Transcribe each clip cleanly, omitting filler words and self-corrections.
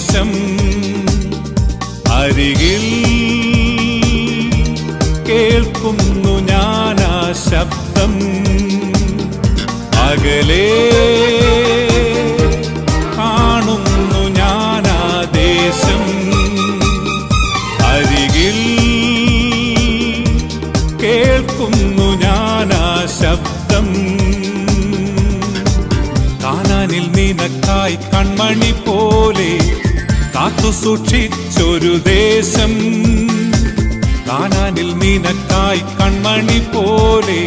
ദേശം അരികിൽ കേൾക്കുന്നു ഞാനാ ശബ്ദം. അകലെ കാണുന്നു ഞാനാ ദേശം അരികിൽ കേൾക്കുന്നു ഞാനാ ശബ്ദം. കാനാനിൽ നിനക്കായി കൺമണി പോലെ കാത്തു സൂക്ഷിച്ചൊരു ദേശം. കാനാനിൽ നിനക്കായി കൺമണി പോലെ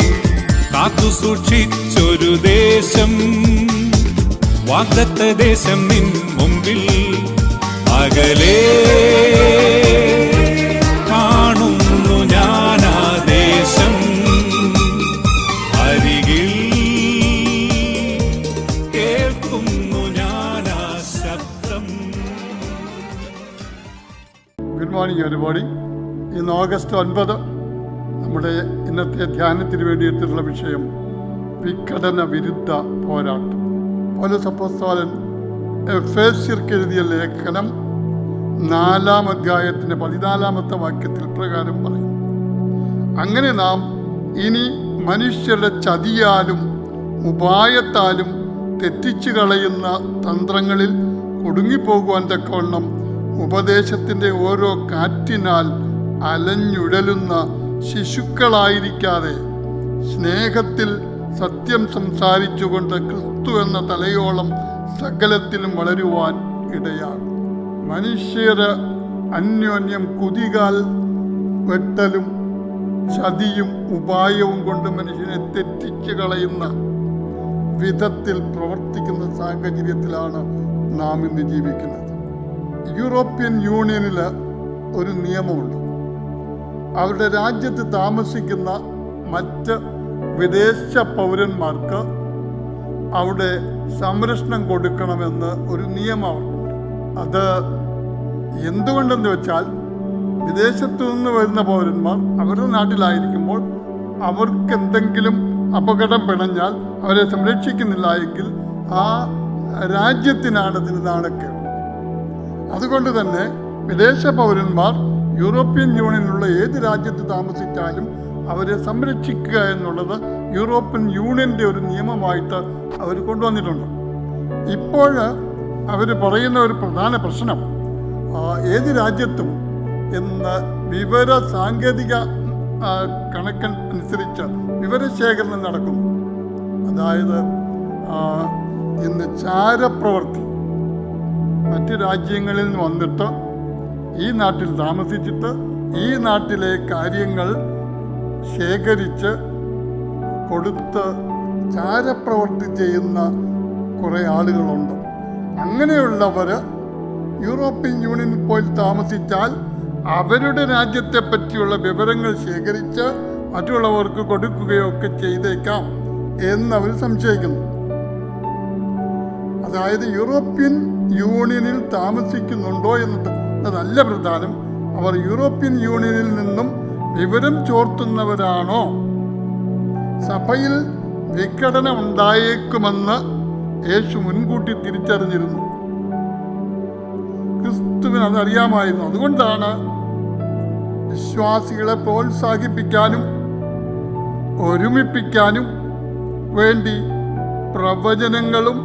കാത്തു സൂക്ഷിച്ചൊരു ദേശം. വാഗ്ദത്ത ദേശം നിൻ മുമ്പിൽ അകലെ കാണുന്നു ഞാനാ ദേശം അരികിൽ കേൾക്കുന്നു ഞാനാ ശബ്ദം. Good morning everybody. ഇന്ന് ഓഗസ്റ്റ് 9 നമ്മുടെ ഇന്നത്തെ ധ്യാനത്തിന് വേണ്ടിയിട്ടുള്ള വിഷയം വിഘടന വിരുദ്ധ പോരാട്ടം. പൗലോസ് അപ്പോസ്തലൻ എഫേസ്യർക്ക് എഴുതിയ ലേഖനം 4-ാം അധ്യായത്തിൻ്റെ 14-ാമത്തെ വാക്യത്തിൽ പ്രകാരം പറയും, അങ്ങനെ നാം ഇനി മനുഷ്യരുടെ ചതിയാലും ഉപായത്താലും തെറ്റിച്ചു കളയുന്ന തന്ത്രങ്ങളിൽ കുടുങ്ങിപ്പോകുവാൻ തക്കവണ്ണം ഉപദേശത്തിൻ്റെ ഓരോ കാറ്റിനാൽ അലഞ്ഞുഴലുന്ന ശിശുക്കളായിരിക്കാതെ സ്നേഹത്തിൽ സത്യം സംസാരിച്ചുകൊണ്ട് ക്രിസ്തു എന്ന തലയോളം സകലത്തിലും വളരുവാൻ ഇടയാകും. മനുഷ്യര് അന്യോന്യം കുതികാൽ വെട്ടലും ചതിയും ഉപായവും കൊണ്ട് മനുഷ്യനെ തെറ്റിച്ചു കളയുന്ന വിധത്തിൽ പ്രവർത്തിക്കുന്ന സാഹചര്യത്തിലാണ് നാം ഇന്ന് ജീവിക്കുന്നത്. യൂറോപ്യൻ യൂണിയനിൽ ഒരു നിയമമുണ്ട്. അവരുടെ രാജ്യത്ത് താമസിക്കുന്ന മറ്റ് വിദേശ പൗരന്മാർക്ക് അവിടെ സംരക്ഷണം കൊടുക്കണമെന്ന് ഒരു നിയമം അവർക്കുണ്ട്. അത് എന്തുകൊണ്ടെന്ന് വെച്ചാൽ, വിദേശത്തു നിന്ന് വരുന്ന പൗരന്മാർ അവരുടെ നാട്ടിലായിരിക്കുമ്പോൾ അവർക്ക് എന്തെങ്കിലും അപകടം പിണഞ്ഞാൽ അവരെ സംരക്ഷിക്കുന്നില്ല എങ്കിൽ ആ രാജ്യത്തിനാണ് അതിന് നാണക്കേട്. അതുകൊണ്ട് തന്നെ വിദേശ പൗരന്മാർ യൂറോപ്യൻ യൂണിയനിലുള്ള ഏത് രാജ്യത്ത് താമസിച്ചാലും അവരെ സംരക്ഷിക്കുക എന്നുള്ളത് യൂറോപ്യൻ യൂണിയൻ്റെ ഒരു നിയമമായിട്ട് അവർ കൊണ്ടുവന്നിട്ടുണ്ട്. ഇപ്പോൾ അവർ പറയുന്ന ഒരു പ്രധാന പ്രശ്നം, ഏത് രാജ്യത്തും ഇന്ന് വിവര സാങ്കേതിക കണക്കൻ അനുസരിച്ച് വിവരശേഖരണം നടക്കുന്നു. അതായത് ഇന്ന് ചാരപ്രവൃത്തി മറ്റ് രാജ്യങ്ങളിൽ നിന്ന് വന്നിട്ട് ഈ നാട്ടിൽ താമസിച്ചിട്ട് ഈ നാട്ടിലെ കാര്യങ്ങൾ ശേഖരിച്ച് കൊടുത്ത് ചാരപ്രവൃത്തി ചെയ്യുന്ന കുറേ ആളുകളുണ്ട്. അങ്ങനെയുള്ളവർ യൂറോപ്യൻ യൂണിയനിൽ പോയി താമസിച്ചാൽ അവരുടെ രാജ്യത്തെ പറ്റിയുള്ള വിവരങ്ങൾ ശേഖരിച്ച് മറ്റുള്ളവർക്ക് കൊടുക്കുകയോ ഒക്കെ ചെയ്തേക്കാം എന്നവർ സംശയിക്കുന്നു. അതായത് യൂറോപ്യൻ യൂണിയനിൽ താമസിക്കുന്നുണ്ടോ എന്നതല്ല പ്രധാനം, അവർ യൂറോപ്യൻ യൂണിയനിൽ നിന്നും വിവരം ചോർത്തുന്നവരാണോ? സഭയിൽ വിഘടന ഉണ്ടായേക്കുമെന്ന് യേശു മുൻകൂട്ടി തിരിച്ചറിഞ്ഞിരുന്നു. ക്രിസ്തുവിന് അതറിയാമായിരുന്നു. അതുകൊണ്ടാണ് വിശ്വാസികളെ പ്രോത്സാഹിപ്പിക്കാനും ഒരുമിപ്പിക്കാനും വേണ്ടി പ്രവചനങ്ങളും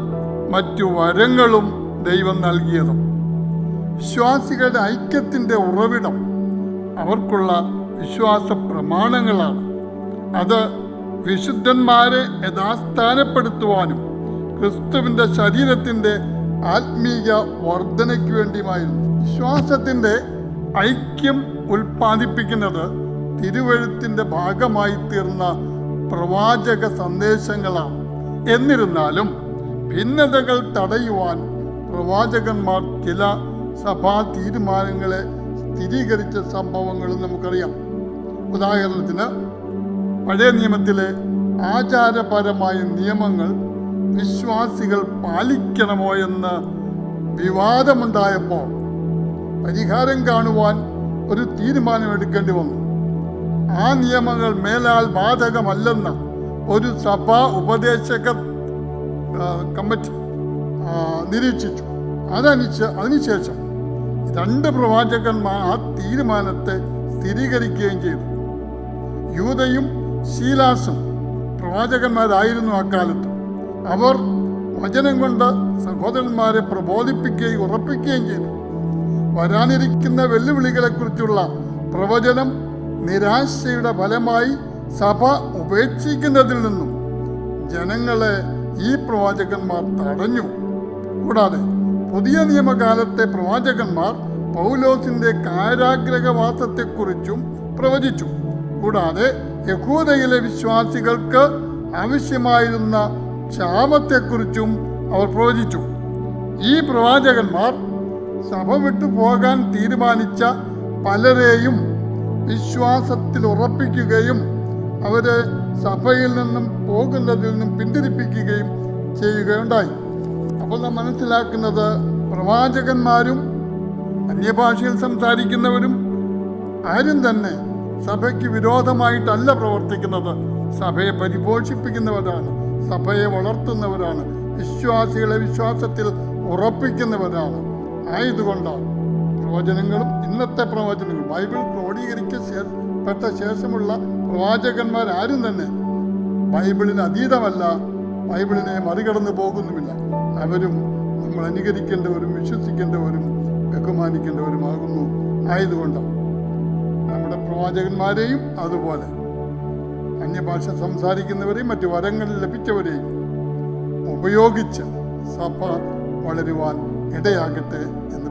മറ്റു വരങ്ങളും ദൈവം നൽകിയത്. വിശ്വാസികളുടെ ഐക്യത്തിൻ്റെ ഉറവിടം അവർക്കുള്ള വിശ്വാസ പ്രമാണങ്ങളാണ്. അത് വിശുദ്ധന്മാരെ യഥാസ്ഥാനപ്പെടുത്തുവാനും ക്രിസ്തുവിൻ്റെ ശരീരത്തിൻ്റെ ആത്മീയ വർധനയ്ക്ക് വേണ്ടിയുമായിരുന്നു. വിശ്വാസത്തിൻ്റെ ഐക്യം ഉൽപ്പാദിപ്പിക്കുന്നത് തിരുവെഴുത്തിൻ്റെ ഭാഗമായി തീർന്ന പ്രവാചക സന്ദേശങ്ങളാണ്. എന്നിരുന്നാലും ഭിന്നതകൾ തടയുവാൻ പ്രവാചകന്മാർ ചില സഭാ തീരുമാനങ്ങളെ സ്ഥിരീകരിച്ച സംഭവങ്ങളും നമുക്കറിയാം. ഉദാഹരണത്തിന്, പഴയ നിയമത്തിലെ ആചാരപരമായ നിയമങ്ങൾ വിശ്വാസികൾ പാലിക്കണമോ എന്ന് വിവാദമുണ്ടായപ്പോൾ പരിഹാരം കാണുവാൻ ഒരു തീരുമാനമെടുക്കേണ്ടി വന്നു. ആ നിയമങ്ങൾ മേലാൽ ബാധകമല്ലെന്ന് ഒരു സഭാ ഉപദേശക കമ്മിറ്റി നിരീക്ഷിച്ചു. അതിനുശേഷം 2 പ്രവാചകന്മാർ ആ തീരുമാനത്തെ സ്ഥിരീകരിക്കുകയും ചെയ്തു. യൂദയും ശീലാസും പ്രവാചകന്മാരായിരുന്നു അക്കാലത്ത്. അവർ വചനം കൊണ്ട് സഹോദരന്മാരെ പ്രബോധിപ്പിക്കുകയും ഉറപ്പിക്കുകയും ചെയ്തു. വരാനിരിക്കുന്ന വെല്ലുവിളികളെക്കുറിച്ചുള്ള പ്രവചനം നിരാശയുടെ ഫലമായി സഭ ഉപേക്ഷിക്കുന്നതിൽ നിന്നും ജനങ്ങളെ ഈ പ്രവാചകന്മാർ തടഞ്ഞു. കൂടാതെ പുതിയ നിയമകാലത്തെ പ്രവാചകന്മാർ പൗലോസിന്റെ കാരാഗ്രഹവാസത്തെക്കുറിച്ചും പ്രവചിച്ചു. കൂടാതെ യഹൂദയിലെ വിശ്വാസികൾക്ക് ആവശ്യമായിരുന്ന ക്ഷാമത്തെക്കുറിച്ചും അവർ പ്രവചിച്ചു. ഈ പ്രവാചകന്മാർ സഭ വിട്ടു പോകാൻ തീരുമാനിച്ച പലരെയും വിശ്വാസത്തിൽ ഉറപ്പിക്കുകയും അവരെ സഭയിൽ നിന്നും പോകുന്നതിൽ നിന്നും പിന്തിരിപ്പിക്കുകയും ചെയ്യുകയുണ്ടായി. അപ്പോൾ നാം മനസ്സിലാക്കുന്നത് പ്രവാചകന്മാരും അന്യഭാഷയിൽ സംസാരിക്കുന്നവരും ആരും തന്നെ സഭയ്ക്ക് വിരോധമായിട്ടല്ല പ്രവർത്തിക്കുന്നത്. സഭയെ പരിപോഷിപ്പിക്കുന്നവരാണ്, സഭയെ വളർത്തുന്നവരാണ്, വിശ്വാസികളെ വിശ്വാസത്തിൽ ഉറപ്പിക്കുന്നവരാണ്. ആയതുകൊണ്ട് പ്രവചനങ്ങളും ഇന്നത്തെ പ്രവചനങ്ങളും ബൈബിൾ ക്രോഡീകരിക്കപ്പെട്ട ശേഷമുള്ള പ്രവാചകന്മാരാരും തന്നെ ബൈബിളിന് അതീതമല്ല, ബൈബിളിനെ മറികടന്നു പോകുന്നുമില്ല. അവരും നമ്മൾ അനുകരിക്കേണ്ടവരും വിശ്വസിക്കേണ്ടവരും ബഹുമാനിക്കേണ്ടവരുമാകുന്നു. ആയതുകൊണ്ട് നമ്മുടെ പ്രവാചകന്മാരെയും അതുപോലെ അന്യഭാഷ സംസാരിക്കുന്നവരെയും മറ്റു വരങ്ങൾ ലഭിച്ചവരെയും ഉപയോഗിച്ച് സഭ വളരുവാൻ ഇടയാകട്ടെ എന്ന്